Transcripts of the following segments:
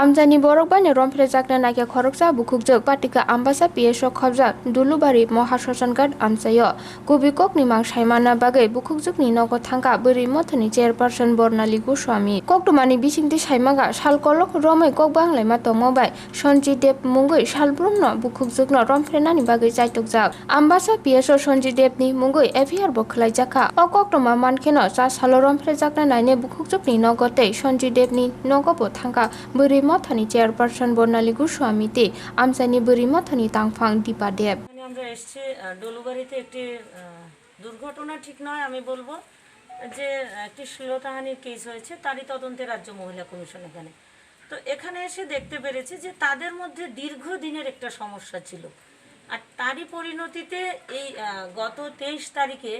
Amjani বরকबानि रमफ्रेजाकना Nike खरकजा बुखुकजों पाटिका आम्बासा PSO खबजा दुलुबारि महाश्मशान घाट आमसायो कुबिकक निमां साइमाना बागै बुखुकजोंनि नगद थांगा बोरै मथनि चेयारपारसन बर्नाली गोस्वामी कक्टमानि बिसिंति साइमागा सालकलक रमै कक बांलाय मातो मबाय सन्जि देव मुंगै सालब्रुमनो बुखुकजोंनो रमफ्रेनानि बागै जायतकजाक आम्बासा पिएसओ सन्जि देवनि मुंगै एफआईआर बो खलायजाखा अ कक्टमा मानखेनो जा सालो रमफ्रेजाकना नायने बुखुकजोंनि नगदै सन्जि देवनि नगबो थांगा बोरै मथनि चेयारपारसन बर्नाली गोस्वामी তে আমসানি बोरै मथनि तांफां दीपा देव আমরা এসেছি ডলুবাড়িতে একটি দুর্ঘটনা ঠিক নয় আমি বলবো যে একটি শ্লীলতাহানির কেস হয়েছে তারই তদন্তে রাজ্য মহিলা কমিশন এখানে তো এখানে এসে দেখতে পেরেছি যে তাদের মধ্যে দীর্ঘদিনের একটা সমস্যা ছিল আর তারই পরিণতিতে এই গত 23 তারিখে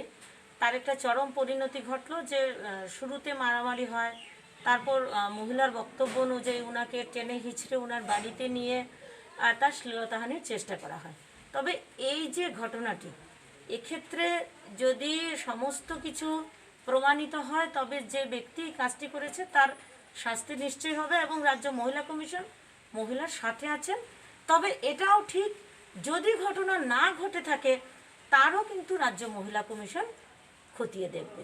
তার একটা চরম পরিণতি ঘটলো যে শুরুতে মারামারি হয় তারপর মহিলার বক্তব্য অনুযায়ী উনাকে টেনে হিচড়ে উনার বাড়িতে নিয়ে তার শ্লীলতাহানির চেষ্টা করা হয় তবে এই যে ঘটনাটি এক্ষেত্রে যদি সমস্ত কিছু প্রমাণিত হয় তবে যে ব্যক্তি কাজটি করেছে তার শাস্তি নিশ্চয়ই হবে এবং রাজ্য মহিলা কমিশন মহিলার সাথে আছেন তবে এটাও ঠিক যদি ঘটনা না ঘটে থাকে তারও কিন্তু রাজ্য মহিলা কমিশন খতিয়ে দেখবে।